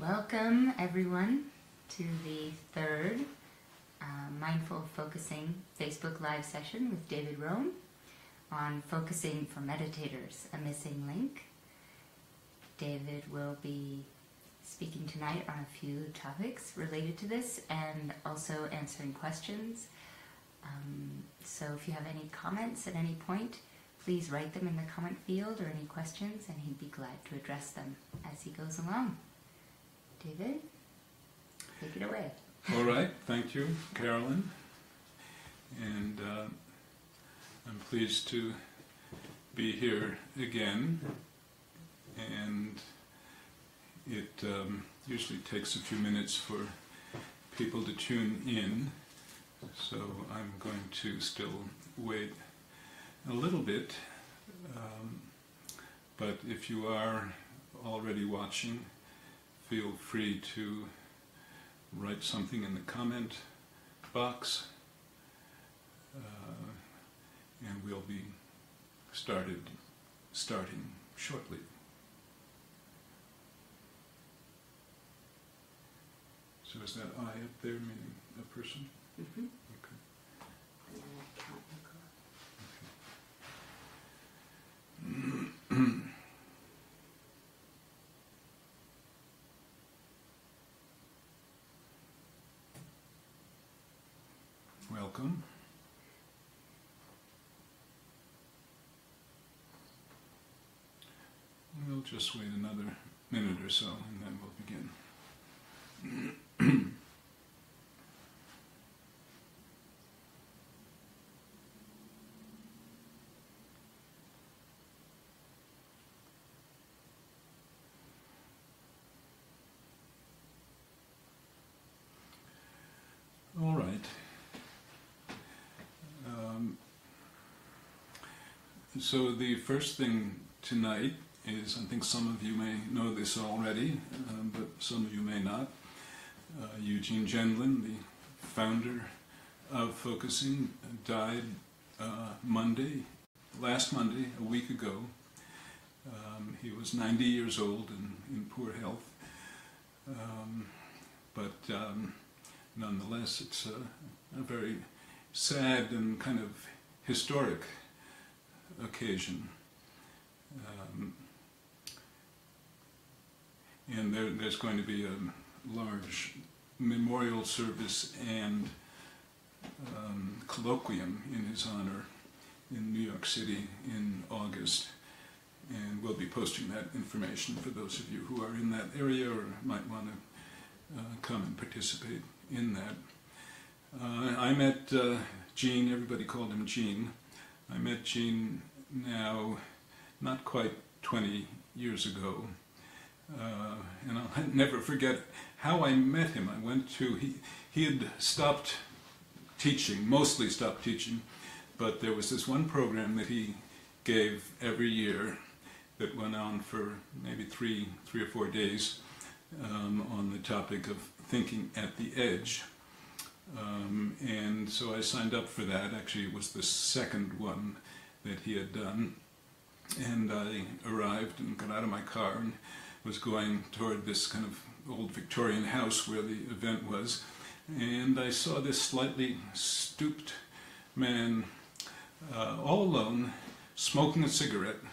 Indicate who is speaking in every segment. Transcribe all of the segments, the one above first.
Speaker 1: Welcome everyone to the third Mindful Focusing Facebook Live session with David Rome on Focusing for Meditators, a Missing Link. David will be speaking tonight on a few topics related to this and also answering questions. So if you have any comments at any point, please write them in the comment field or any questions, and he'd be glad to address them as he goes along. David, take it away.
Speaker 2: All right, thank you, Carolyn. And I'm pleased to be here again. And it usually takes a few minutes for people to tune in. So I'm going to still wait a little bit. But if you are already watching, feel free to write something in the comment box, and we'll be starting shortly. So is that I up there meaning a person?
Speaker 1: Mm-hmm.
Speaker 2: Okay.
Speaker 1: And then I count
Speaker 2: Welcome. We'll just wait another minute or so and then we'll begin. All right. So the first thing tonight is, I think some of you may know this already, but some of you may not. Eugene Gendlin, the founder of Focusing, died last Monday, a week ago. He was 90 years old and in poor health. But nonetheless, it's a very sad and kind of historic occasion. And there's going to be a large memorial service and colloquium in his honor in New York City in August. And we'll be posting that information for those of you who are in that area or might want to come and participate in that. I met Gene, everybody called him Gene. I met Gene now not quite 20 years ago, and I'll never forget how I met him. I went to, he had stopped teaching, mostly stopped teaching, but there was this one program that he gave every year that went on for maybe three or 4 days on the topic of thinking at the edge. And so I signed up for that. Actually, it was the second one that he had done. And I arrived and got out of my car and was going toward this kind of old Victorian house where the event was. And I saw this slightly stooped man, all alone, smoking a cigarette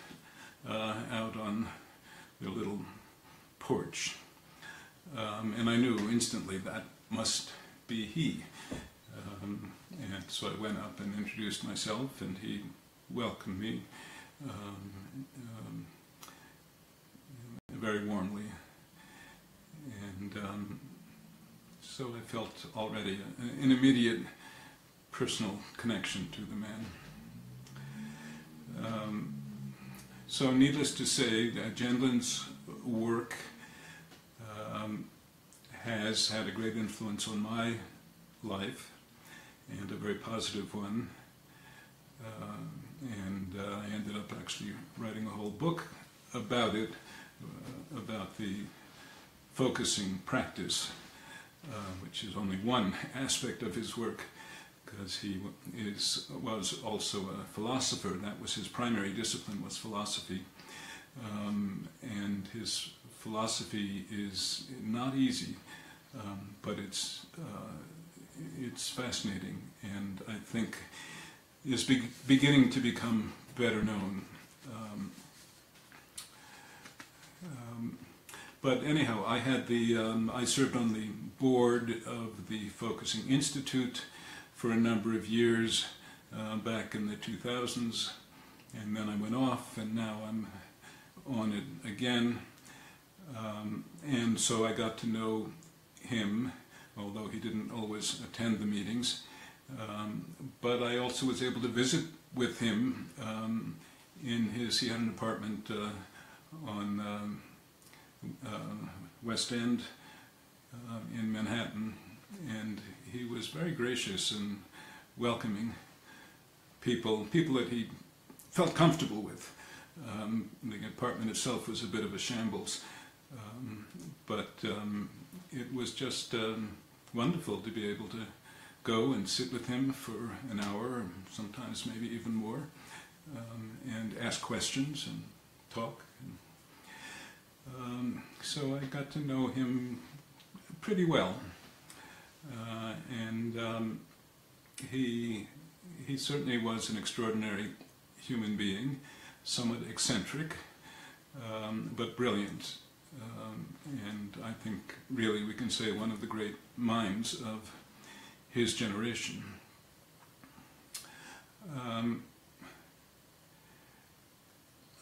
Speaker 2: out on the little porch. And I knew instantly that must be he. And so I went up and introduced myself, and he welcomed me very warmly. And so I felt already an immediate personal connection to the man. So needless to say, Gendlin's work has had a great influence on my life, and a very positive one. And I ended up actually writing a whole book about it, about the focusing practice, which is only one aspect of his work, because he was also a philosopher. That was his primary discipline, was philosophy. and his philosophy is not easy, but it's fascinating, and I think is beginning to become better known. But anyhow, I served on the board of the Focusing Institute for a number of years back in the 2000s, and then I went off, and now I'm on it again. And so I got to know him, although he didn't always attend the meetings. But I also was able to visit with him he had an apartment on West End in Manhattan, and he was very gracious and welcoming people that he felt comfortable with. The apartment itself was a bit of a shambles, but it was just wonderful to be able to go and sit with him for an hour, or sometimes maybe even more, and ask questions and talk. So I got to know him pretty well, and he certainly was an extraordinary human being, somewhat eccentric, but brilliant, and I think really we can say one of the great minds of his generation.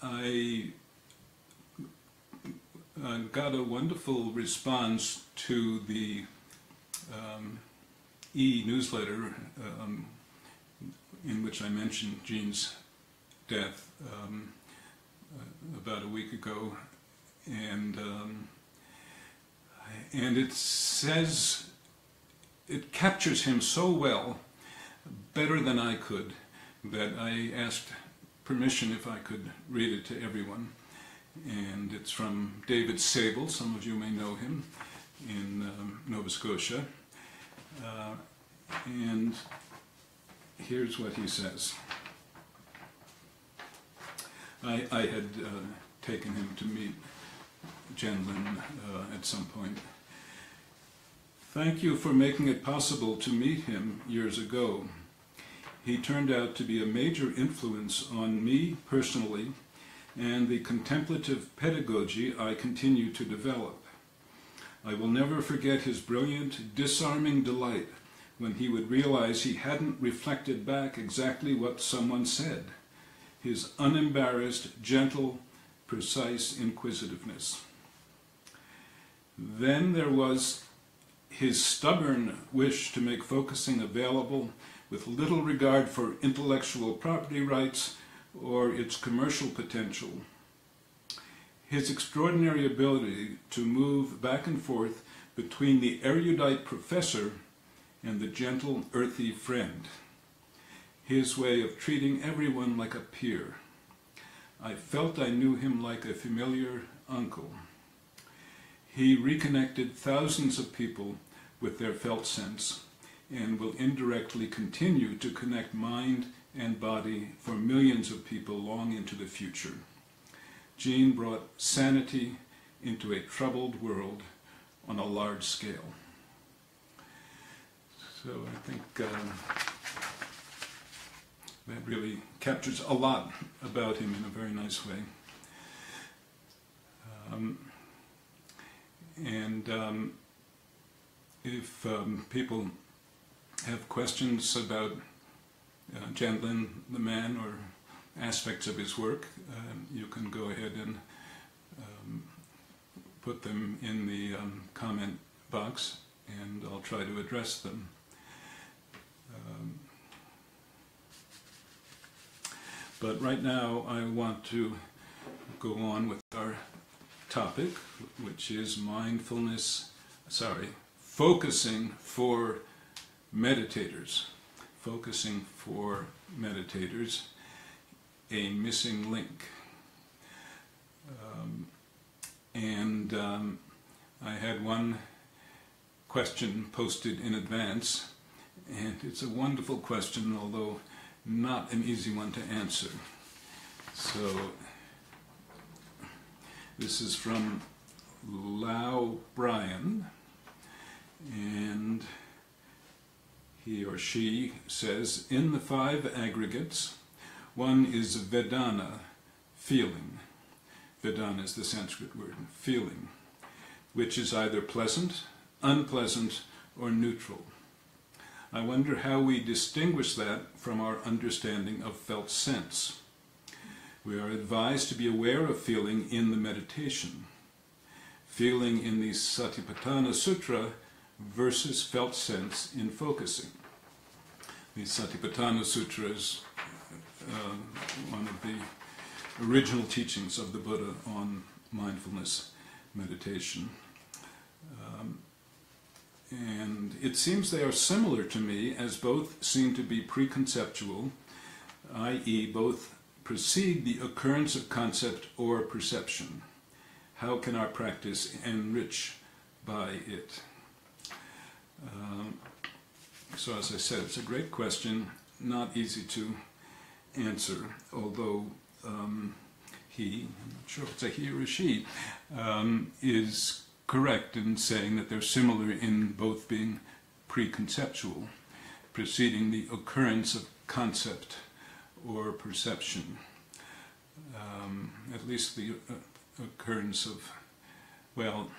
Speaker 2: I got a wonderful response to the e-newsletter in which I mentioned Gene's death about a week ago, and it says, it captures him so well, better than I could, that I asked permission if I could read it to everyone. And it's from David Sable, some of you may know him, in Nova Scotia. And here's what he says. I had taken him to meet Jen at some point. Thank you for making it possible to meet him years ago. He turned out to be a major influence on me personally and the contemplative pedagogy I continue to develop. I will never forget his brilliant, disarming delight when he would realize he hadn't reflected back exactly what someone said. His unembarrassed, gentle, precise inquisitiveness. Then there was his stubborn wish to make focusing available with little regard for intellectual property rights or its commercial potential. His extraordinary ability to move back and forth between the erudite professor and the gentle, earthy friend. His way of treating everyone like a peer. I felt I knew him like a familiar uncle. He reconnected thousands of people with their felt sense and will indirectly continue to connect mind and body for millions of people long into the future. Gene brought sanity into a troubled world on a large scale. So I think that really captures a lot about him in a very nice way. If people have questions about Chandlin, the man, or aspects of his work, you can go ahead and put them in the comment box, and I'll try to address them. But right now I want to go on with our topic, which is focusing for meditators. Focusing for meditators, a missing link. I had one question posted in advance, and it's a wonderful question, although not an easy one to answer. So This is from Lau Brian, and he or she says, in the 5 aggregates, one is Vedana, feeling. Vedana is the Sanskrit word, feeling, which is either pleasant, unpleasant, or neutral. I wonder how we distinguish that from our understanding of felt sense. We are advised to be aware of feeling in the meditation. Feeling in the Satipatthana Sutra versus felt sense in focusing. The Satipatthana Sutra is one of the original teachings of the Buddha on mindfulness meditation. And it seems they are similar to me, as both seem to be preconceptual, i.e. both precede the occurrence of concept or perception. How can our practice enrich by it? So as I said, it's a great question, not easy to answer, although he, I'm not sure if it's a he or a she, is correct in saying that they're similar in both being preconceptual, preceding the occurrence of concept or perception. At least the occurrence of, well,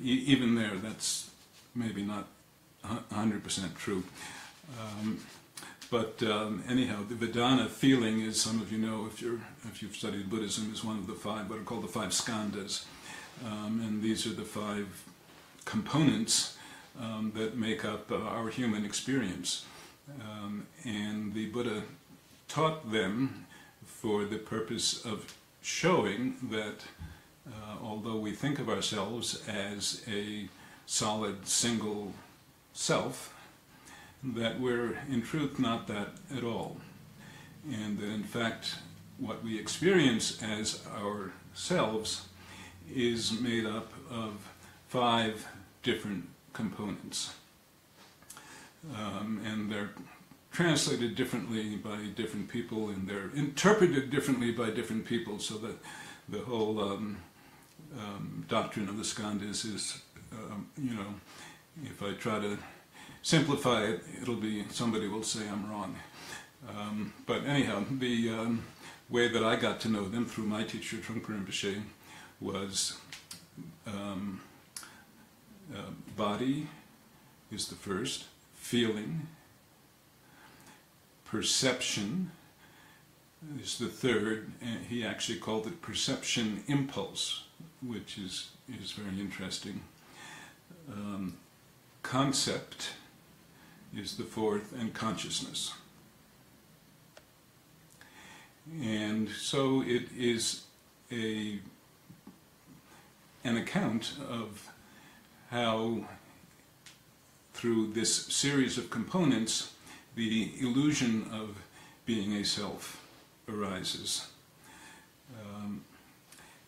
Speaker 2: even there, that's maybe not 100% true. But anyhow, the Vedana feeling, as some of you know, if you've studied Buddhism, is one of the 5, what are called the 5 skandhas. And these are the 5 components that make up our human experience. And the Buddha taught them for the purpose of showing that although we think of ourselves as a solid single self, that we're in truth not that at all. And that in fact what we experience as ourselves is made up of 5 different components. And they're translated differently by different people, and they're interpreted differently by different people, so that the whole doctrine of the skandhas is, if I try to simplify it, it'll be, somebody will say I'm wrong. But anyhow, the way that I got to know them through my teacher, Trungpa Rinpoche, was body is the first, feeling, perception is the third, and he actually called it perception impulse, which is very interesting. Concept is the 4th, and consciousness. And so it is an account of how, through this series of components, the illusion of being a self arises.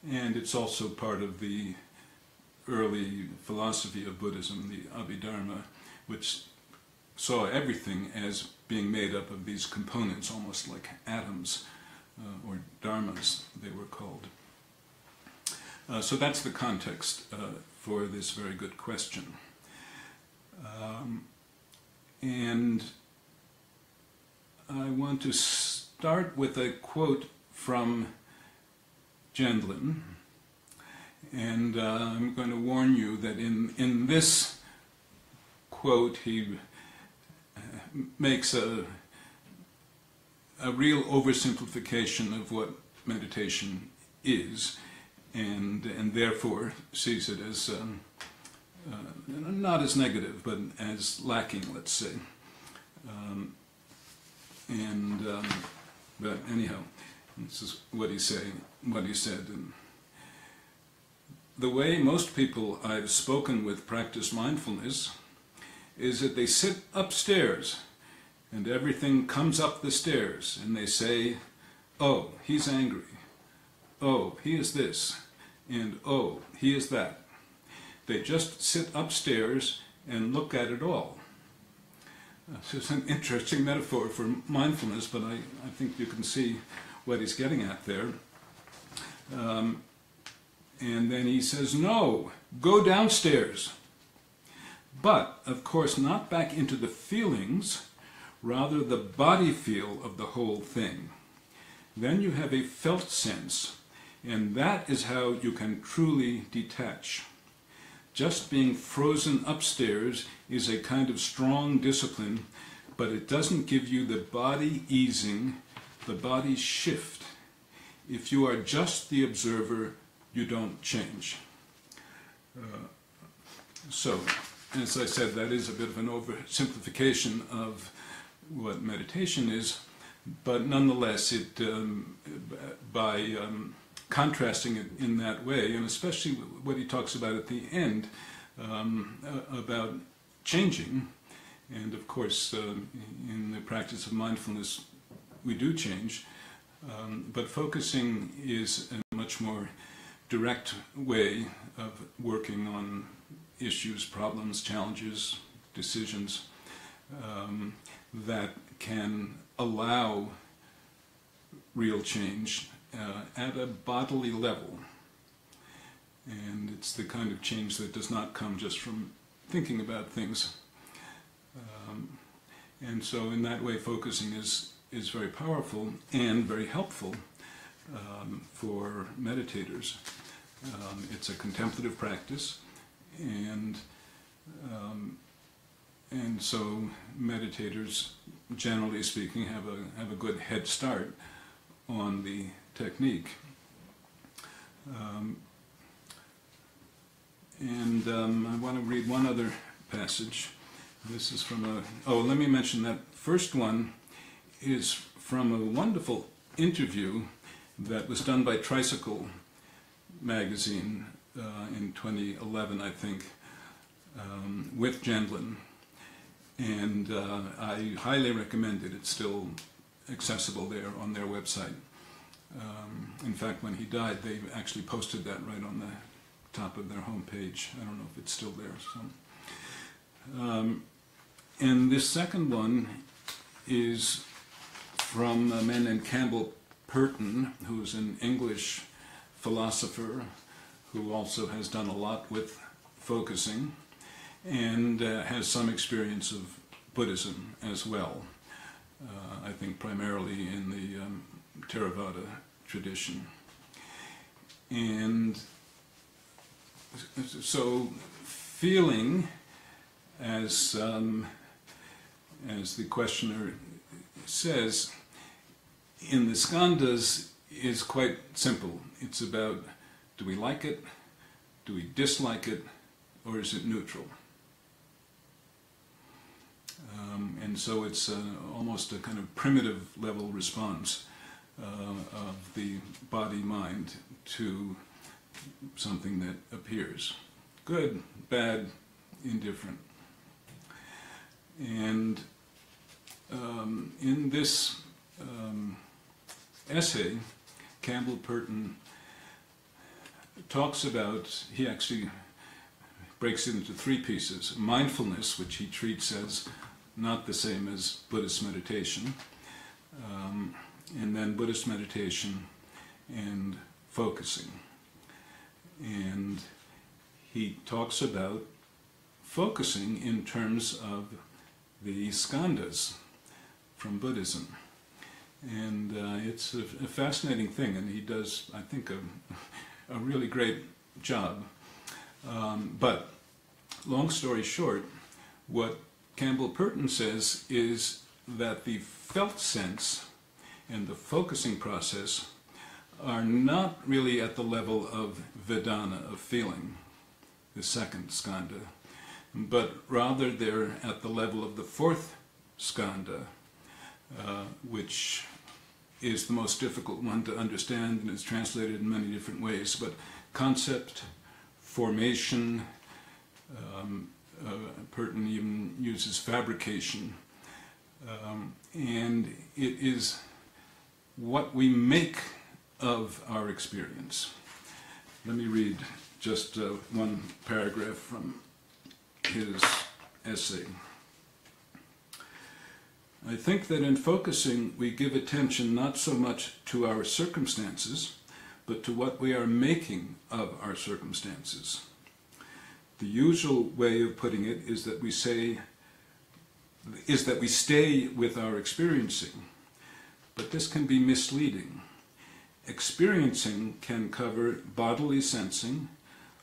Speaker 2: And it's also part of the early philosophy of Buddhism, the Abhidharma, which saw everything as being made up of these components, almost like atoms, or dharmas they were called. So that's the context for this very good question. And I want to start with a quote from Gendlin, and I'm going to warn you that in this quote he makes a real oversimplification of what meditation is, and therefore sees it as not as negative, but as lacking, let's say. But anyhow, this is what he's saying, what he said. And the way most people I've spoken with practice mindfulness is that they sit upstairs and everything comes up the stairs, and they say, oh, he's angry, oh, he is this, and oh, he is that. They just sit upstairs and look at it all. This is an interesting metaphor for mindfulness, but I think you can see what he's getting at there. And then he says, no, go downstairs. But, of course, not back into the feelings, rather the body feel of the whole thing. Then you have a felt sense, and that is how you can truly detach. Just being frozen upstairs is a kind of strong discipline, but it doesn't give you the body easing, the body shift. If you are just the observer, you don't change. So, as I said, that is a bit of an oversimplification of what meditation is, but nonetheless, by contrasting it in that way, and especially what he talks about at the end, about changing, and of course, in the practice of mindfulness, we do change, but focusing is a much more direct way of working on issues, problems, challenges, decisions that can allow real change at a bodily level. And it's the kind of change that does not come just from thinking about things. And so in that way, focusing is very powerful and very helpful for meditators. It's a contemplative practice, and so meditators, generally speaking, have a good head start on the technique. I want to read one other passage. This is from let me mention that first one is from a wonderful interview that was done by Tricycle magazine in 2011, I think, with Gendlin. And I highly recommend it. It's still accessible there on their website. In fact, when he died, they actually posted that right on the top of their homepage. I don't know if it's still there. So. And this second one is from a man named Campbell Purton, who's an English philosopher who also has done a lot with focusing and has some experience of Buddhism as well. I think primarily in the Theravada tradition. And so feeling, as the questioner says, in the skandhas is quite simple. It's about, do we like it, do we dislike it, or is it neutral? And so it's almost a kind of primitive level response of the body-mind to something that appears. Good, bad, indifferent. And in this essay, Campbell Purton talks about, he actually breaks it into three pieces: mindfulness, which he treats as not the same as Buddhist meditation, and then Buddhist meditation and focusing. And he talks about focusing in terms of the skandhas from Buddhism. And it's a fascinating thing, and he does, I think, a really great job. But long story short, what Campbell Purton says is that the felt sense and the focusing process are not really at the level of Vedana, of feeling, the second skandha, but rather they're at the level of the fourth skandha, which is the most difficult one to understand and is translated in many different ways, but concept, formation, Purton even uses fabrication, and it is what we make of our experience. Let me read just one paragraph from his essay. I think that in focusing we give attention not so much to our circumstances, but to what we are making of our circumstances. The usual way of putting it is that we stay with our experiencing, but this can be misleading. Experiencing can cover bodily sensing,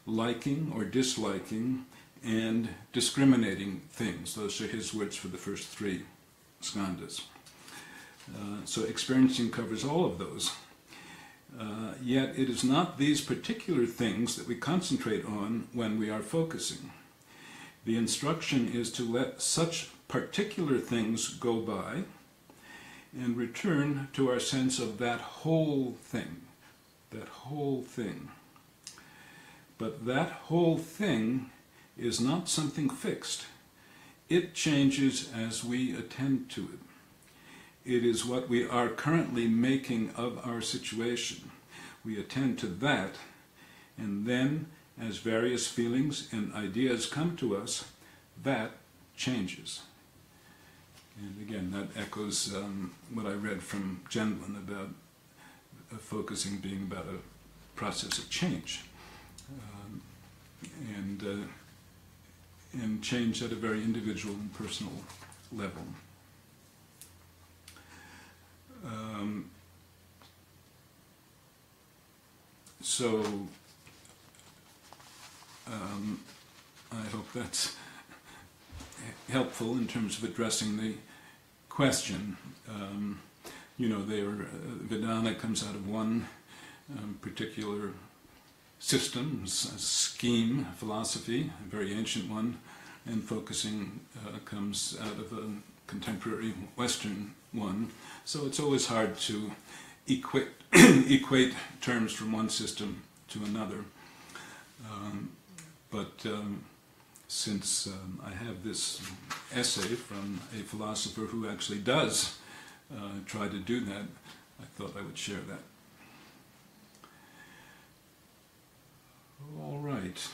Speaker 2: liking or disliking, and discriminating things. Those are his words for the first 3 skandhas. So experiencing covers all of those. Yet it is not these particular things that we concentrate on when we are focusing. The instruction is to let such particular things go by and return to our sense of that whole thing. That whole thing. But that whole thing is not something fixed. It changes as we attend to it. It is what we are currently making of our situation. We attend to that, and then, as various feelings and ideas come to us, that changes. And again, that echoes what I read from Gendlin about focusing being about a process of change. And change at a very individual and personal level. I hope that's helpful in terms of addressing the question. Vedanta comes out of one particular system, a scheme, a philosophy, a very ancient one, and focusing comes out of a contemporary Western one. So it's always hard to equate terms from one system to another. Since I have this essay from a philosopher who actually does try to do that, I thought I would share that. All right.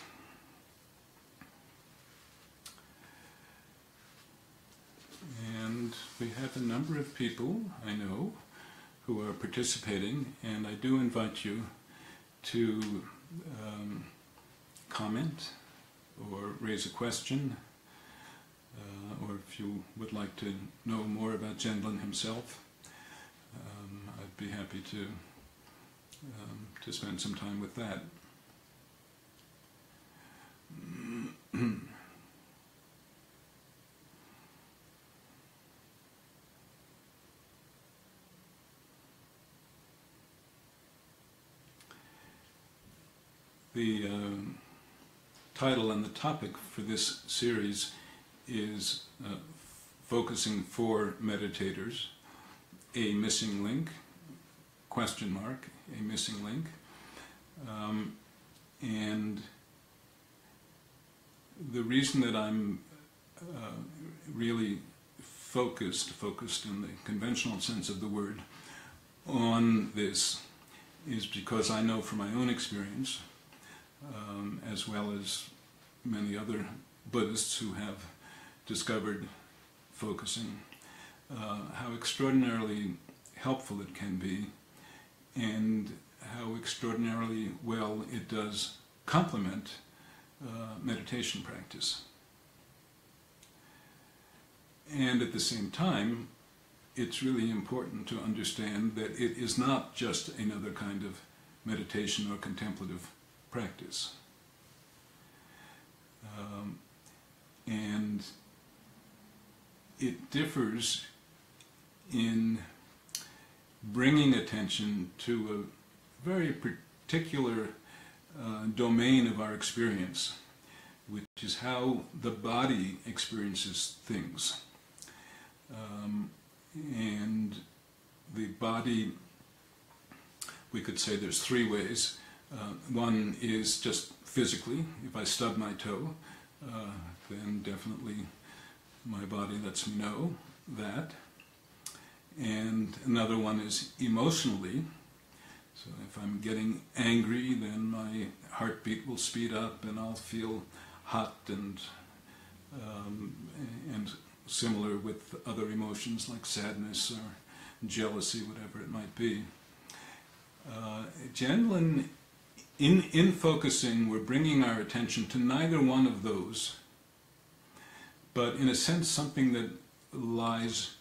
Speaker 2: And we have a number of people I know who are participating, and I do invite you to comment or raise a question, or if you would like to know more about Gendlin himself, I'd be happy to spend some time with that. The title and the topic for this series is Focusing for Meditators, a missing link, question mark, a missing link. And the reason that I'm really focused in the conventional sense of the word, on this is because I know from my own experience, as well as many other Buddhists who have discovered focusing, how extraordinarily helpful it can be, and how extraordinarily well it does complement meditation practice. And at the same time, it's really important to understand that it is not just another kind of meditation or contemplative practice. And it differs in bringing attention to a very particular domain of our experience, which is how the body experiences things. And the body, we could say there's 3 ways. One is just physically. If I stub my toe, then definitely my body lets me know that. And another one is emotionally. So if I'm getting angry, then my heartbeat will speed up and I'll feel hot and similar with other emotions like sadness or jealousy, whatever it might be. Janlin, in focusing, we're bringing our attention to neither one of those, but in a sense something that lies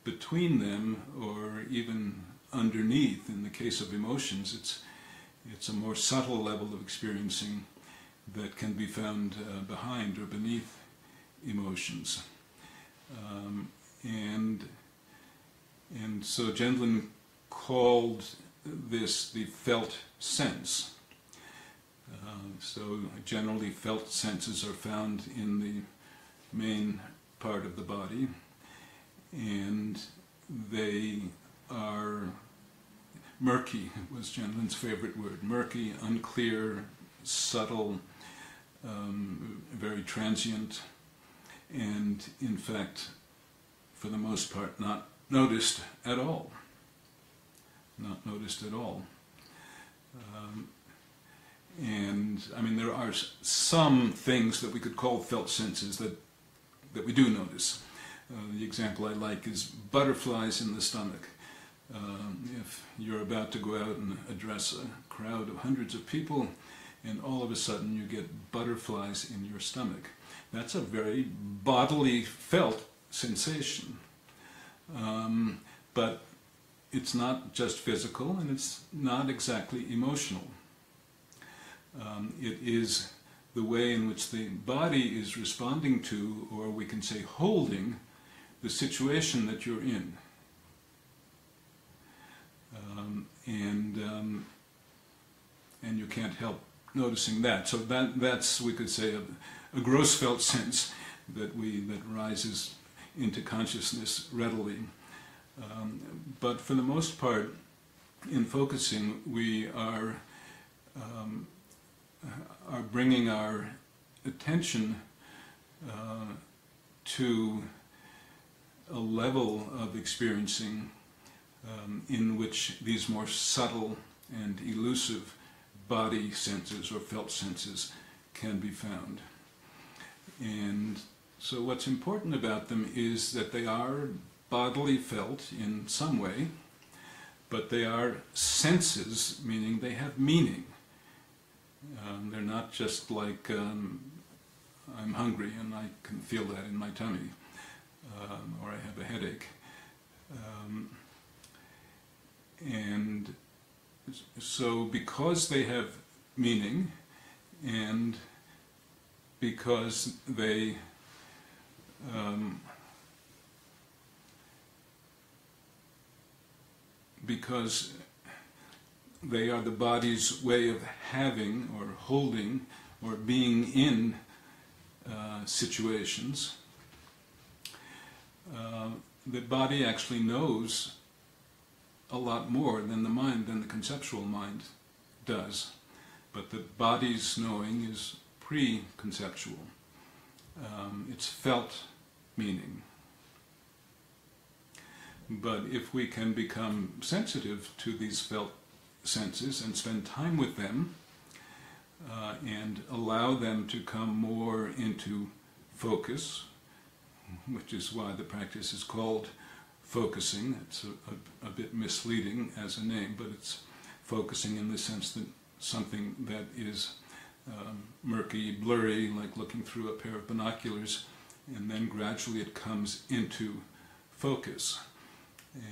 Speaker 2: between them, or even underneath. In the case of emotions, it's a more subtle level of experiencing that can be found behind or beneath emotions. And so Gendlin called this the felt sense. So generally felt senses are found in the main part of the body, and they are murky, was Gendlin's favorite word. Murky, unclear, subtle, very transient, and in fact, for the most part, not noticed at all. Not noticed at all. And I mean, there are some things that we could call felt senses that we do notice. The example I like is butterflies in the stomach. If you're about to go out and address a crowd of hundreds of people, and all of a sudden you get butterflies in your stomach, that's a very bodily felt sensation. But it's not just physical, and it's not exactly emotional. It is the way in which the body is responding to, or we can say holding, the situation that you're in. And you can't help noticing that. So that's, we could say, a gross felt sense that rises into consciousness readily. But for the most part, in focusing, we are bringing our attention to a level of experiencing in which these more subtle and elusive body senses or felt senses can be found. And so what's important about them is that they are bodily felt in some way, but they are senses, meaning they have meaning. They're not just like I'm hungry and I can feel that in my tummy, or I have a headache. And so because they have meaning, and because they are the body's way of having or holding or being in situations, the body actually knows a lot more than the mind, than the conceptual mind does. But the body's knowing is pre-conceptual. It's felt meaning. But if we can become sensitive to these felt senses and spend time with them and allow them to come more into focus, which is why the practice is called focusing. It's a bit misleading as a name, but it's focusing in the sense that something that is murky, blurry, like looking through a pair of binoculars, and then gradually it comes into focus.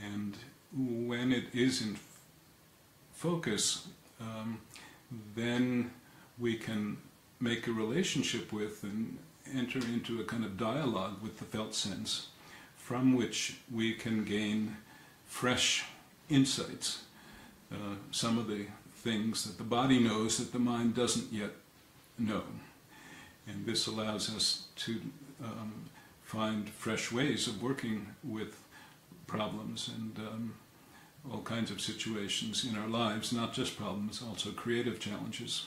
Speaker 2: And when it is in focus, then we can make a relationship with and enter into a kind of dialogue with the felt sense, from which we can gain fresh insights. Some of the things that the body knows that the mind doesn't yet know. And this allows us to find fresh ways of working with problems and all kinds of situations in our lives, not just problems, also creative challenges.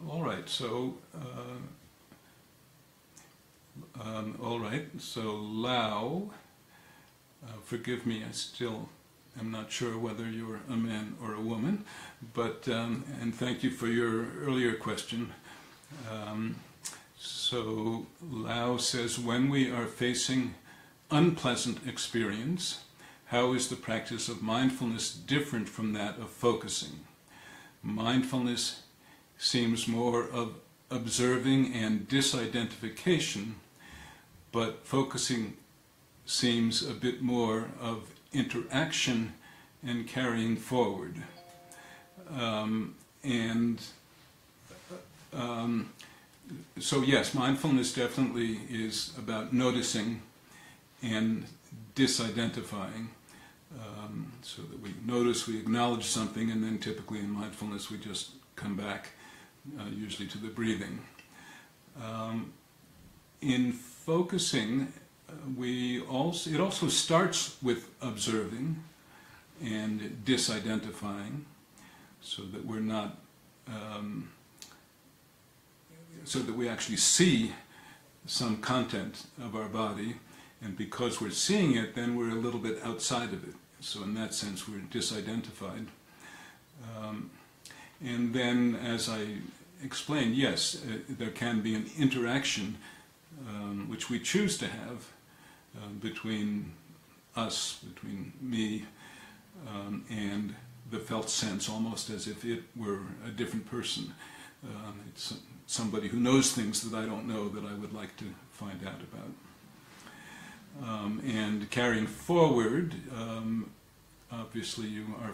Speaker 2: All right, so Lao, forgive me, I still am not sure whether you're a man or a woman, but, and thank you for your earlier question. So Lao says, when we are facing unpleasant experience, how is the practice of mindfulness different from that of focusing? Mindfulness seems more of observing and disidentification, but focusing seems a bit more of interaction and carrying forward. So yes, mindfulness definitely is about noticing and disidentifying, so that we notice, we acknowledge something, and then typically in mindfulness we just come back, usually to the breathing. In focusing, it also starts with observing and disidentifying, so that we're not, so that we actually see some content of our body, and because we're seeing it, then we're a little bit outside of it. So in that sense, we're disidentified. And then, as I explained, yes, there can be an interaction which we choose to have between us, between me, and the felt sense, almost as if it were a different person. It's somebody who knows things that I don't know that I would like to find out about. And carrying forward, obviously you are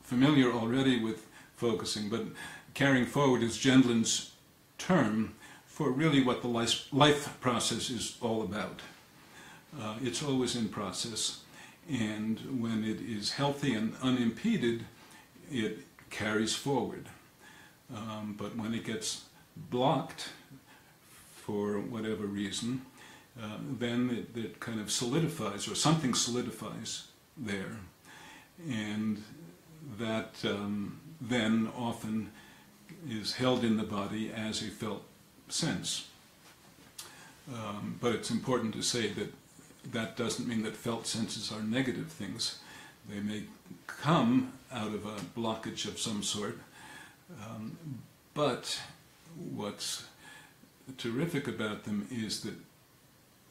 Speaker 2: familiar already with focusing, but carrying forward is Gendlin's term for really what the life process is all about. It's always in process, and when it is healthy and unimpeded, it carries forward. But when it gets blocked for whatever reason, then it kind of solidifies, or something solidifies there, and that then often is held in the body as a felt sense. But it's important to say that that doesn't mean that felt senses are negative things. They may come out of a blockage of some sort, but what's terrific about them is that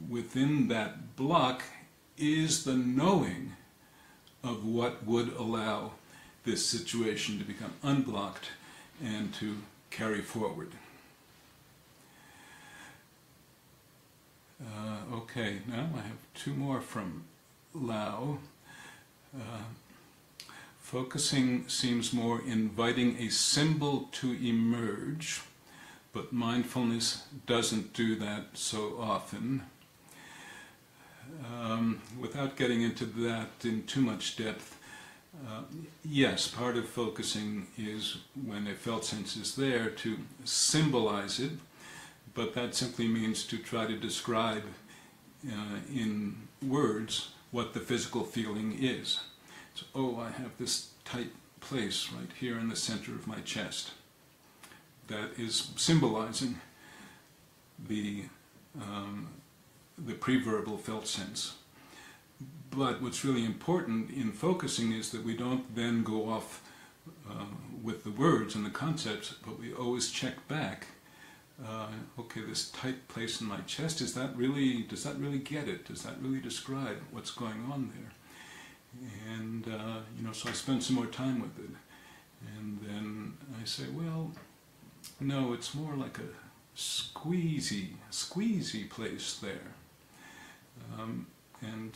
Speaker 2: within that block is the knowing of what would allow this situation to become unblocked and to carry forward. Okay, now I have two more from Lao. Focusing seems more inviting a symbol to emerge, but mindfulness doesn't do that so often. Without getting into that in too much depth, yes, part of focusing is when a felt sense is there to symbolize it, but that simply means to try to describe in words what the physical feeling is. So, oh, I have this tight place right here in the center of my chest. That is symbolizing the pre-verbal felt sense. But what's really important in focusing is that we don't then go off with the words and the concepts, but we always check back. Okay, this tight place in my chest, does that really get it? Does that really describe what's going on there? And, so I spend some more time with it. And then I say, well, no, it's more like a squeezy place there. And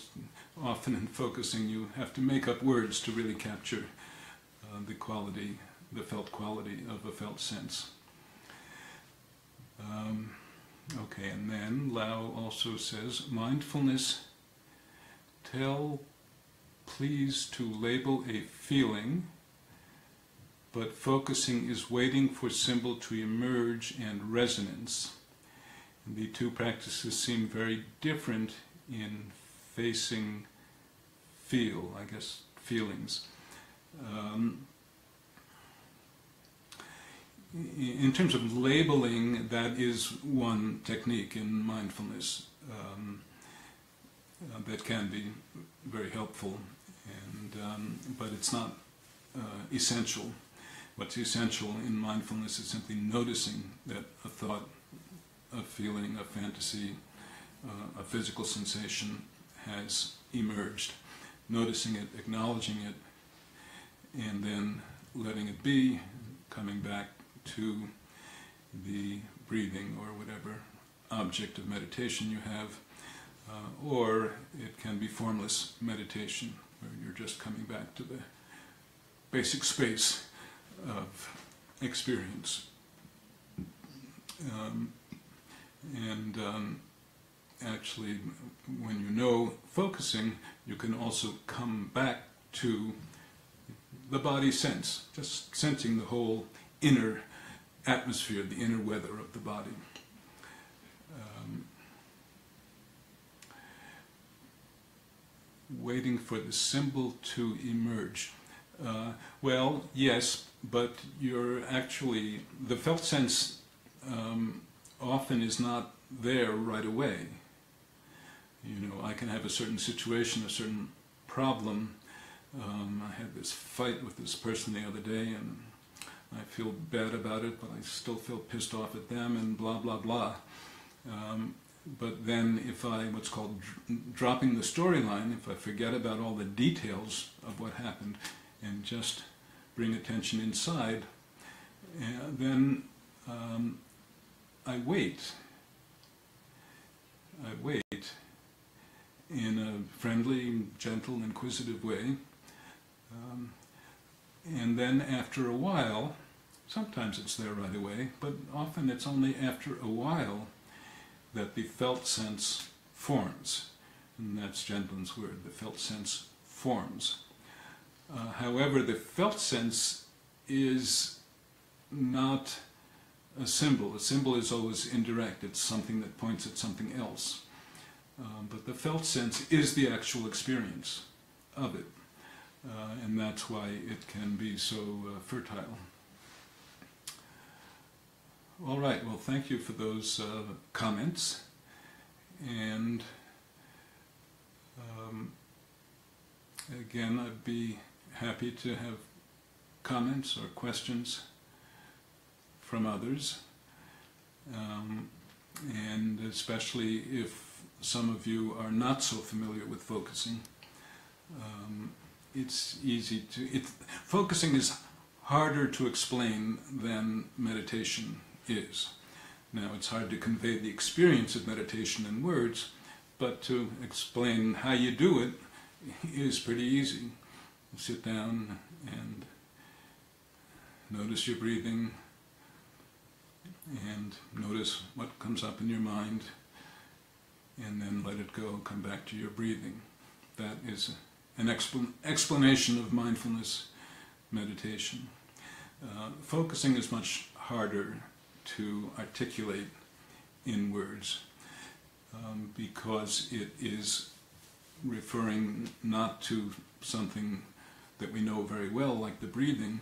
Speaker 2: often in focusing you have to make up words to really capture the felt quality of a felt sense. Okay, and then Lao also says, mindfulness please to label a feeling, but focusing is waiting for symbol to emerge and resonance. And the two practices seem very different in facing feelings. In terms of labeling, that is one technique in mindfulness that can be very helpful, but it's not essential. What's essential in mindfulness is simply noticing that a thought, a feeling, a fantasy, a physical sensation has emerged, noticing it, acknowledging it, and then letting it be, coming back to the breathing or whatever object of meditation you have, or it can be formless meditation, where you're just coming back to the basic space of experience. Actually, when you know focusing, you can also come back to the body sense, just sensing the whole inner atmosphere, the inner weather of the body. Waiting for the symbol to emerge. Well, yes, but you're actually, the felt sense often is not there right away. You know, I can have a certain situation, a certain problem. I had this fight with this person the other day, and I feel bad about it, but I still feel pissed off at them, and blah, blah, blah. But then if I, what's called dropping the storyline, if I forget about all the details of what happened and just bring attention inside, then I wait. I wait in a friendly, gentle, inquisitive way. And then after a while, sometimes it's there right away, but often it's only after a while that the felt sense forms. And that's Gentlin's word, the felt sense forms. However, the felt sense is not a symbol. A symbol is always indirect. It's something that points at something else. But the felt sense is the actual experience of it. And that's why it can be so fertile. All right, well, thank you for those comments. And again, I'd be happy to have comments or questions from others. And especially if some of you are not so familiar with focusing. It's easy to... focusing is harder to explain than meditation is. Now, it's hard to convey the experience of meditation in words, but to explain how you do it is pretty easy. You sit down and notice your breathing, and notice what comes up in your mind, and then let it go, come back to your breathing. That is an explanation of mindfulness meditation. Focusing is much harder to articulate in words because it is referring not to something that we know very well, like the breathing,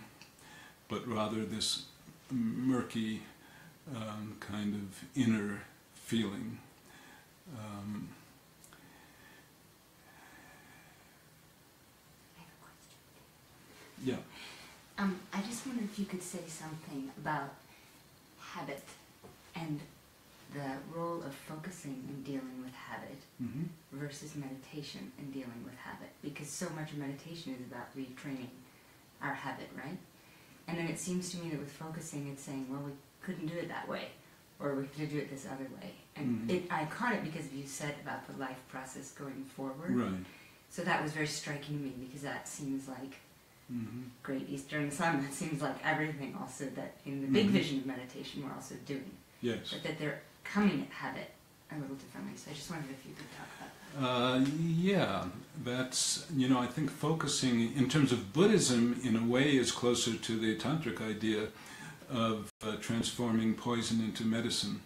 Speaker 2: but rather this murky kind of inner feeling. Yeah.
Speaker 1: I just wonder if you could say something about habit and the role of focusing in dealing with habit versus meditation in dealing with habit, because so much of meditation is about retraining our habit, right? And then it seems to me that with focusing, it's saying, well, we couldn't do it that way, or we could do it this other way. And I caught it because you said about the life process going forward.
Speaker 2: Right.
Speaker 1: So that was very striking to me, because that seems like Great Eastern Sun. That seems like everything also that in the big vision of meditation we're also doing.
Speaker 2: Yes.
Speaker 1: But that they're coming at habit a little differently. So I just wondered if you could talk about that.
Speaker 2: Yeah, that's, I think focusing in terms of Buddhism in a way is closer to the tantric idea of transforming poison into medicine.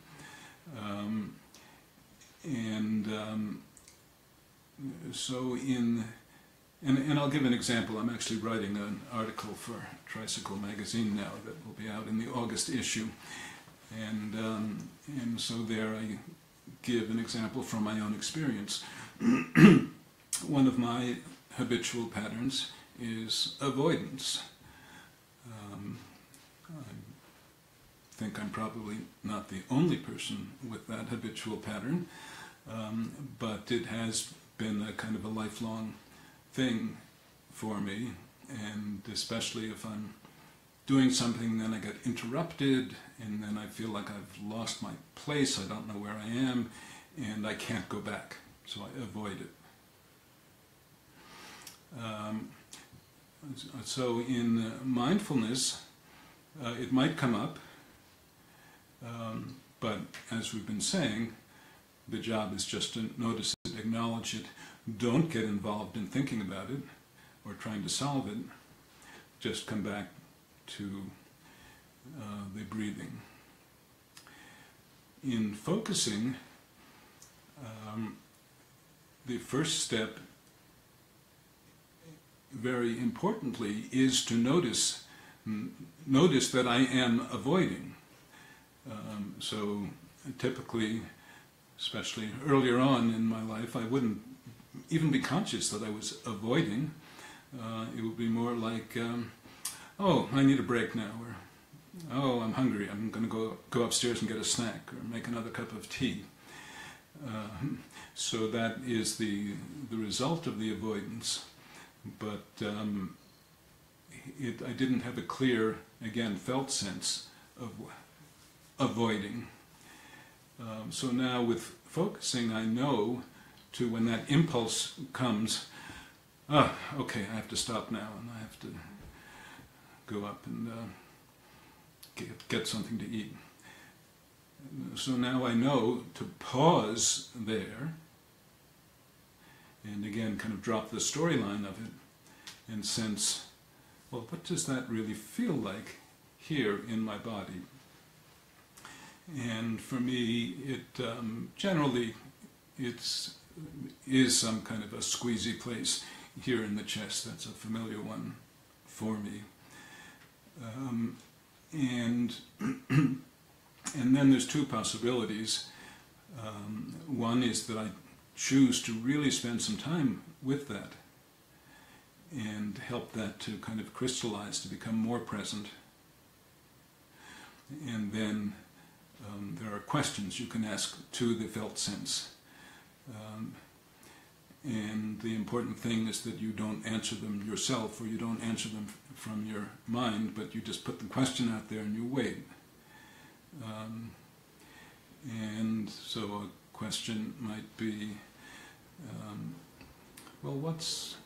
Speaker 2: So and I'll give an example. I'm actually writing an article for Tricycle magazine now that will be out in the August issue. And so there I give an example from my own experience. One of my habitual patterns is avoidance. I think I'm probably not the only person with that habitual pattern, but it has been a kind of a lifelong thing for me, and especially if I'm doing something, then I get interrupted, and then I feel like I've lost my place, I don't know where I am, and I can't go back, so I avoid it. So in mindfulness, it might come up, but as we've been saying, the job is just to notice it, acknowledge it, don't get involved in thinking about it or trying to solve it, just come back to the breathing. In focusing, the first step, very importantly, is to notice that I am avoiding. So typically, especially earlier on in my life, I wouldn't even be conscious that I was avoiding. It would be more like, oh, I need a break now, or oh, I'm hungry, I'm going to go upstairs and get a snack, or make another cup of tea. So that is the result of the avoidance. But I didn't have a clear, again, felt sense of avoiding. So now with focusing, I know to when that impulse comes, okay, I have to stop now, and I have to go up and get something to eat. So now I know to pause there, and again kind of drop the storyline of it, and sense, well, what does that really feel like here in my body? And for me, it generally is some kind of a squeezy place here in the chest. That's a familiar one for me. And then there's two possibilities. One is that I choose to really spend some time with that and help that to kind of crystallize, to become more present. And then there are questions you can ask to the felt sense. And the important thing is that you don't answer them yourself, or you don't answer them from your mind, but you just put the question out there and you wait. And so a question might be, well, what's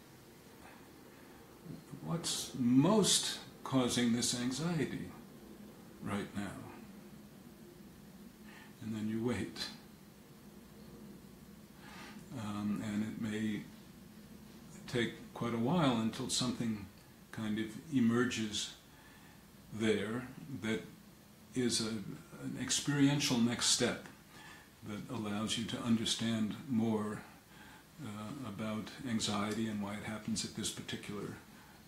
Speaker 2: most causing this anxiety right now? And then you wait. And it may take quite a while until something kind of emerges there that is an experiential next step that allows you to understand more about anxiety and why it happens at this particular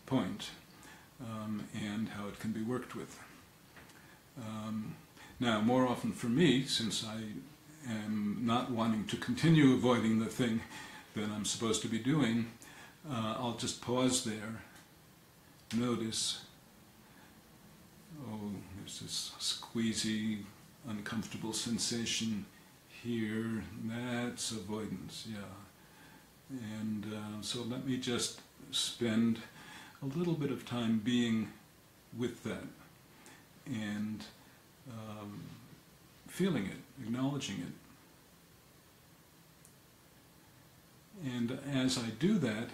Speaker 2: point, and how it can be worked with. Now, more often for me, since I am not wanting to continue avoiding the thing that I'm supposed to be doing, I'll just pause there, notice, oh, there's this squeezy, uncomfortable sensation here, that's avoidance, yeah. And so let me just spend a little bit of time being with that and feeling it, acknowledging it. And as I do that,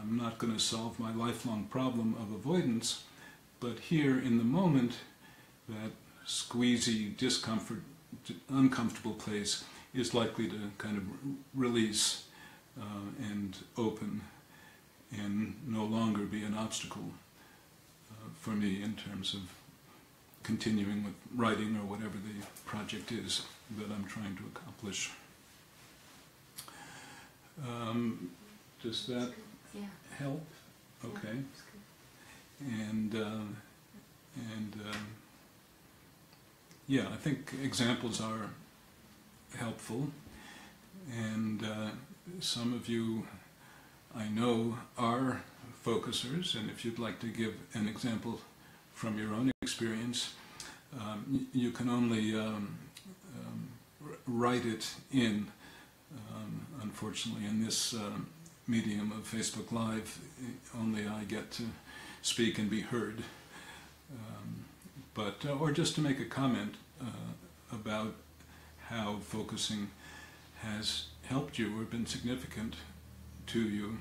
Speaker 2: I'm not going to solve my lifelong problem of avoidance, but here in the moment, that squeezy, discomfort, uncomfortable place is likely to kind of release and open and no longer be an obstacle for me in terms of continuing with writing or whatever the project is that I'm trying to accomplish. Does that help? Okay. And yeah, I think examples are helpful, and some of you I know are focusers, and if you'd like to give an example from your own experience, you can only write it in, unfortunately, in this medium of Facebook Live, only I get to speak and be heard. Or just to make a comment about how focusing has helped you or been significant to you.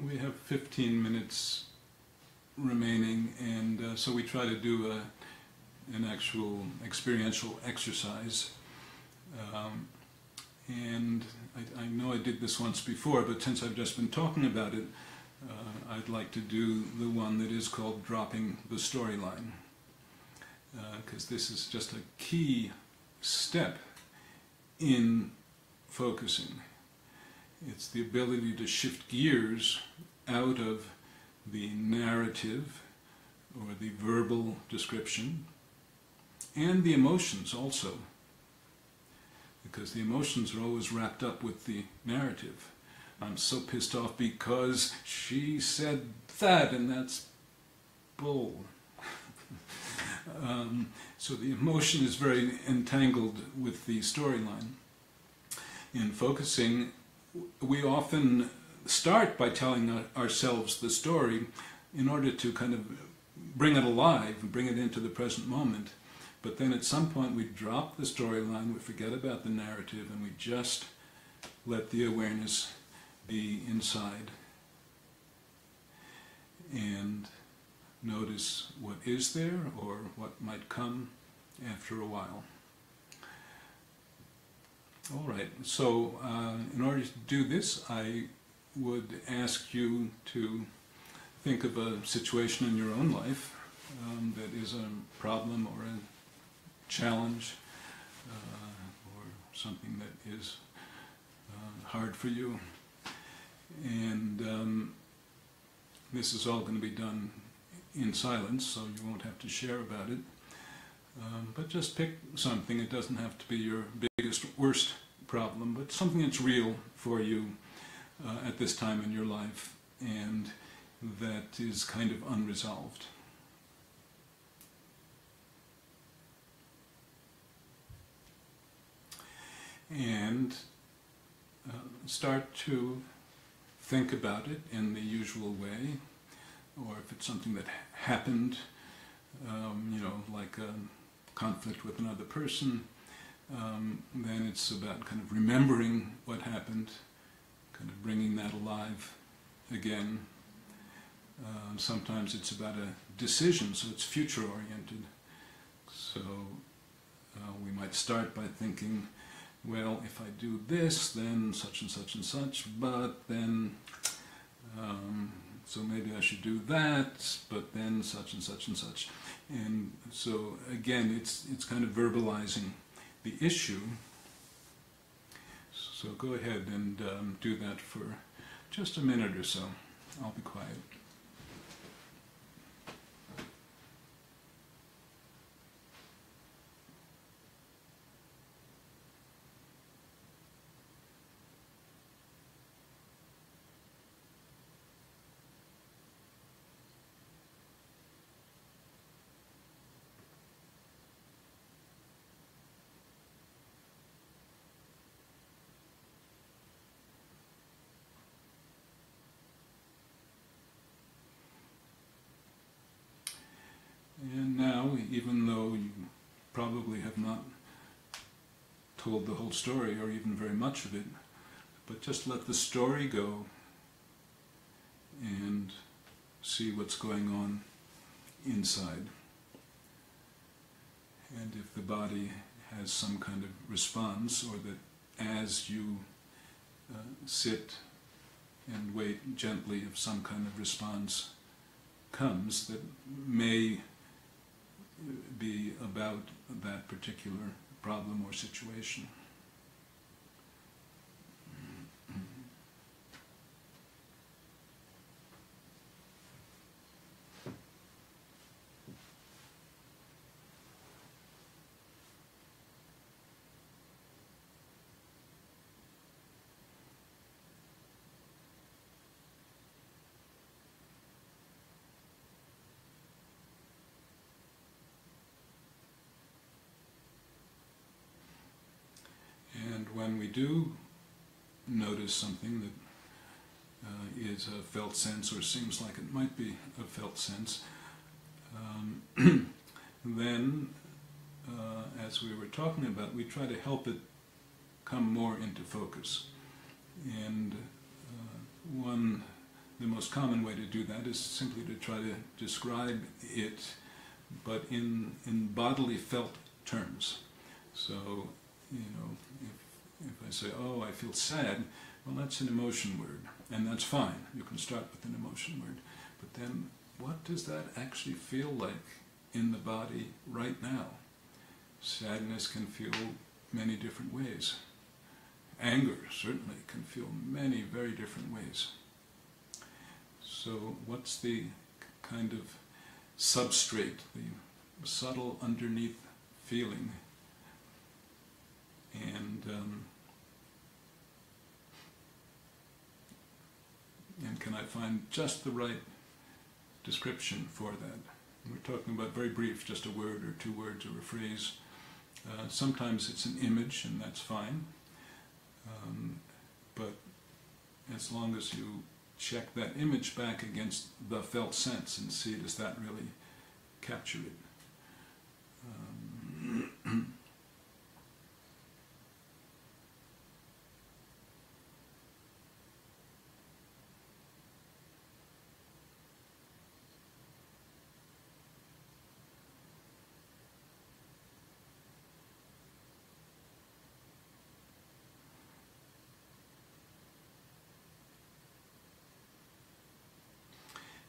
Speaker 2: We have 15 minutes remaining, and so we try to do an actual experiential exercise. And I know I did this once before, but since I've just been talking about it, I'd like to do the one that is called dropping the storyline, because this is just a key step in focusing. It's the ability to shift gears out of the narrative or the verbal description and the emotions also, because the emotions are always wrapped up with the narrative. I'm so pissed off because she said that, and that's bull. So the emotion is very entangled with the storyline. In focusing, we often start by telling ourselves the story in order to kind of bring it alive, bring it into the present moment. But then at some point we drop the storyline, we forget about the narrative, and we just let the awareness be inside and notice what is there or what might come after a while. All right, so in order to do this, I would ask you to think of a situation in your own life that is a problem or a challenge or something that is hard for you. And this is all going to be done in silence, so you won't have to share about it. But just pick something. It doesn't have to be your biggest, worst problem, but something that's real for you at this time in your life and that is kind of unresolved. And start to think about it in the usual way, or if it's something that happened, like a conflict with another person, then it's about kind of remembering what happened, kind of bringing that alive again. Sometimes it's about a decision, so it's future-oriented. So we might start by thinking, well, if I do this, then such and such and such, but then, so maybe I should do that, but then such and such and such. And so, again, it's kind of verbalizing the issue. So go ahead and do that for just a minute or so. I'll be quiet. And now, even though you probably have not told the whole story or even very much of it, but just let the story go and see what's going on inside. And if the body has some kind of response, or that as you sit and wait gently, if some kind of response comes that may be about that particular problem or situation. do notice something that is a felt sense or seems like it might be a felt sense, then, as we were talking about, we try to help it come more into focus. And the most common way to do that is simply to try to describe it, but in bodily felt terms. So, if I say, oh, I feel sad, well, that's an emotion word, and that's fine. You can start with an emotion word. But then, what does that actually feel like in the body right now? Sadness can feel many different ways. Anger certainly can feel many very different ways. So what's the kind of substrate, the subtle underneath feeling? And can I find just the right description for that? We're talking about very brief, just a word or 2 words or a phrase. Sometimes it's an image, and that's fine. But as long as you check that image back against the felt sense and see, does that really capture it?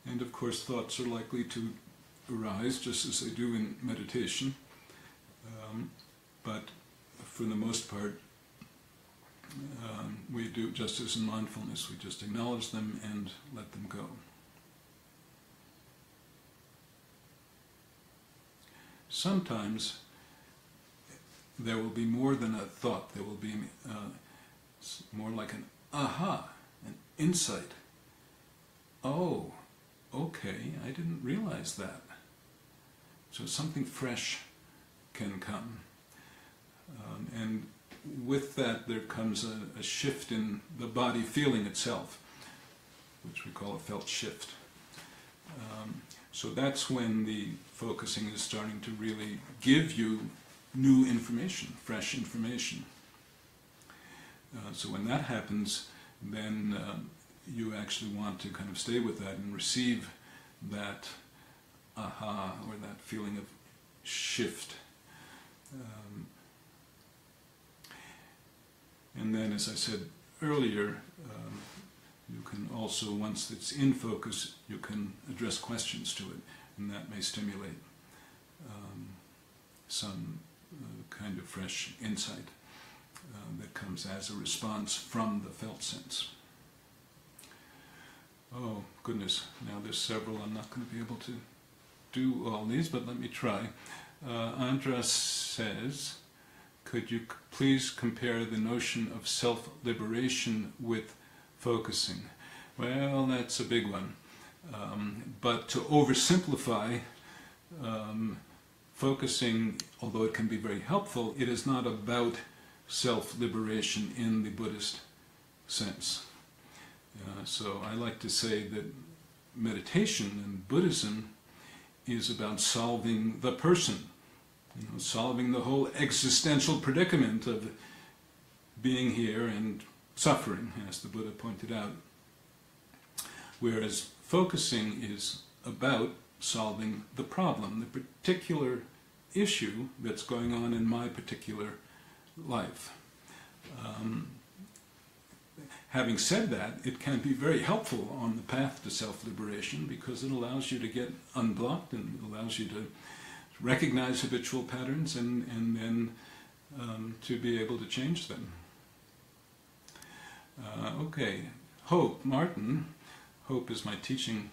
Speaker 2: And of course thoughts are likely to arise just as they do in meditation, but for the most part we do just as in mindfulness, we just acknowledge them and let them go. Sometimes there will be more than a thought, there will be more like an aha, an insight. Oh, okay, I didn't realize that. So something fresh can come. And with that there comes a shift in the body feeling itself, which we call a felt shift. So that's when the focusing is starting to really give you new information, fresh information. So when that happens, then you actually want to kind of stay with that and receive that aha, or that feeling of shift. And then, as I said earlier, you can also, once it's in focus, you can address questions to it, and that may stimulate some kind of fresh insight that comes as a response from the felt sense. Oh, goodness, now there's several. I'm not going to be able to do all these, but let me try. Andras says, could you please compare the notion of self-liberation with focusing? Well, that's a big one. But to oversimplify, focusing, although it can be very helpful, it is not about self-liberation in the Buddhist sense. So I like to say that meditation in Buddhism is about solving the person, solving the whole existential predicament of being here and suffering, as the Buddha pointed out. Whereas focusing is about solving the problem, the particular issue that's going on in my particular life. Having said that, it can be very helpful on the path to self-liberation because it allows you to get unblocked and allows you to recognize habitual patterns and then to be able to change them. Okay, Hope Martin. Hope is my teaching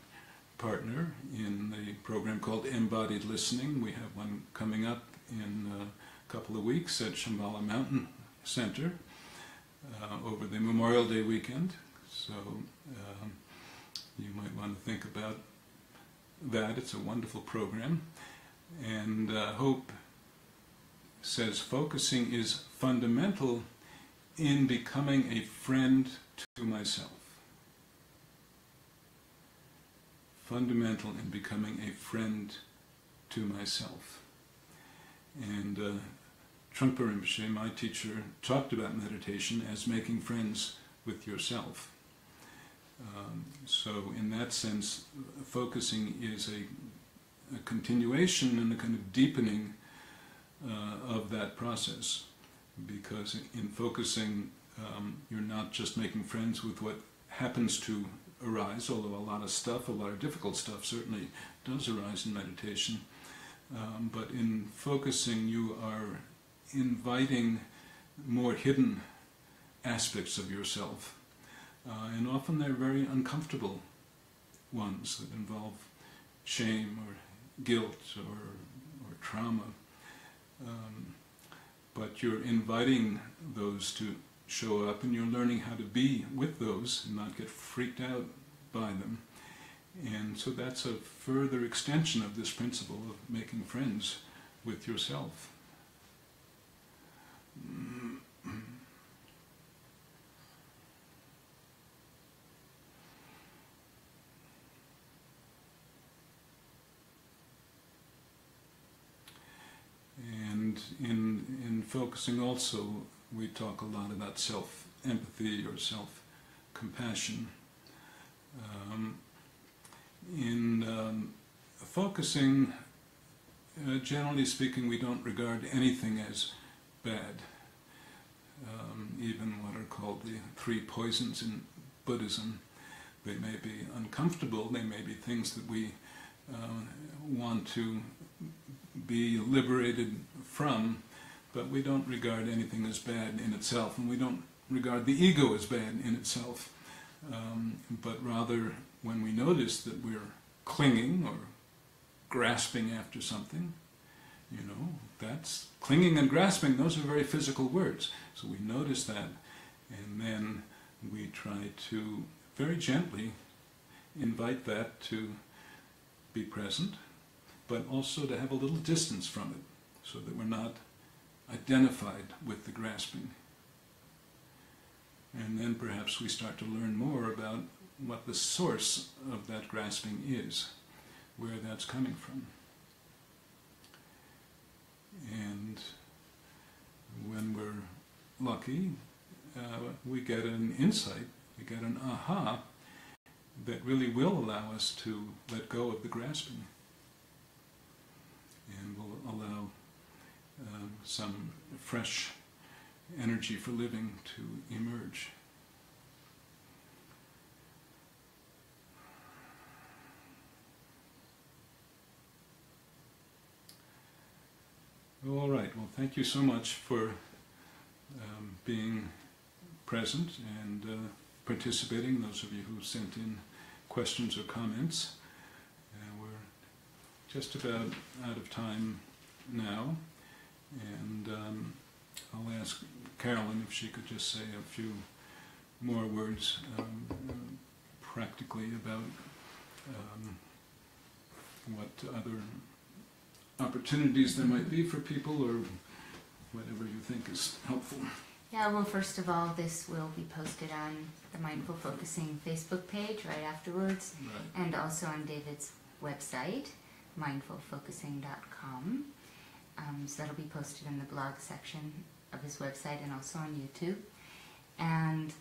Speaker 2: partner in the program called Embodied Listening. We have one coming up in a couple of weeks at Shambhala Mountain Center over the Memorial Day weekend. So you might want to think about that. It's a wonderful program. And Hope says focusing is fundamental in becoming a friend to myself. Fundamental in becoming a friend to myself. And Trungpa Rinpoche, my teacher, talked about meditation as making friends with yourself. So in that sense, focusing is a continuation and a kind of deepening of that process. Because in focusing, you're not just making friends with what happens to arise, although a lot of difficult stuff certainly does arise in meditation. But in focusing, you are inviting more hidden aspects of yourself. And often they're very uncomfortable ones that involve shame or guilt or trauma. But you're inviting those to show up, and you're learning how to be with those and not get freaked out by them. And so that's a further extension of this principle of making friends with yourself. And in focusing also, we talk a lot about self-empathy or self-compassion. In focusing, generally speaking, we don't regard anything as bad. Even what are called the three poisons in Buddhism. They may be uncomfortable, they may be things that we want to be liberated from, but we don't regard anything as bad in itself, and we don't regard the ego as bad in itself. But rather, when we notice that we're clinging or grasping after something, that's clinging and grasping, those are very physical words. So we notice that, and then we try to very gently invite that to be present, but also to have a little distance from it, so that we're not identified with the grasping. And then perhaps we start to learn more about what the source of that grasping is, where that's coming from. And when we're lucky, we get an insight, we get an aha, that really will allow us to let go of the grasping, and will allow some fresh energy for living to emerge. All right, well, thank you so much for being present and participating, those of you who sent in questions or comments. We're just about out of time now, and I'll ask Carolyn if she could just say a few more words practically about what other opportunities there might be for people, or whatever you think is helpful.
Speaker 1: Yeah, well, first of all, this will be posted on the Mindful Focusing Facebook page right afterwards,
Speaker 2: Right.
Speaker 1: and also on David's website, mindfulfocusing.com. So that'll be posted in the blog section of his website and also on YouTube. And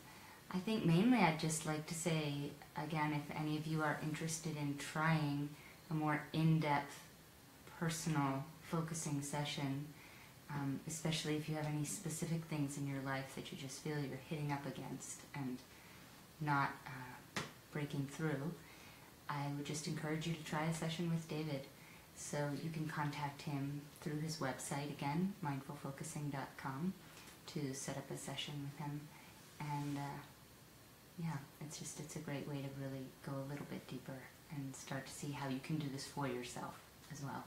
Speaker 1: I think mainly I'd just like to say, again, if any of you are interested in trying a more in-depth personal focusing session, especially if you have any specific things in your life that you just feel you're hitting up against and not breaking through, I would just encourage you to try a session with David. So you can contact him through his website, again, mindfulfocusing.com, to set up a session with him. And yeah, it's a great way to really go a little bit deeper and start to see how you can do this for yourself as well.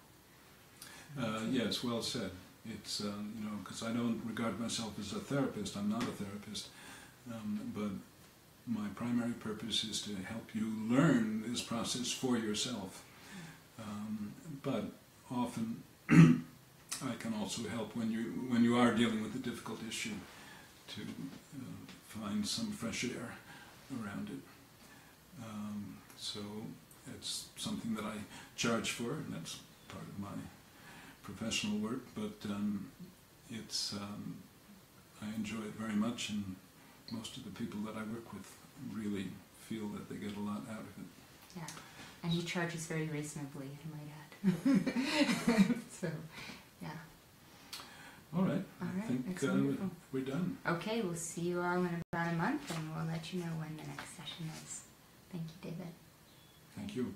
Speaker 2: Yes, well said. It's, because I don't regard myself as a therapist. I'm not a therapist. But my primary purpose is to help you learn this process for yourself. But often I can also help when you are dealing with a difficult issue to find some fresh air around it. So it's something that I charge for, and that's part of my professional work, but I enjoy it very much, and most of the people that I work with really feel that they get a lot out of it.
Speaker 1: Yeah, and he charges very reasonably, I might add. So, yeah.
Speaker 2: All right,
Speaker 1: All
Speaker 2: I
Speaker 1: right,
Speaker 2: think
Speaker 1: that's wonderful.
Speaker 2: we're done.
Speaker 1: Okay, we'll see you all in about a month, and we'll let you know when the next session is. Thank you, David.
Speaker 2: Thank you.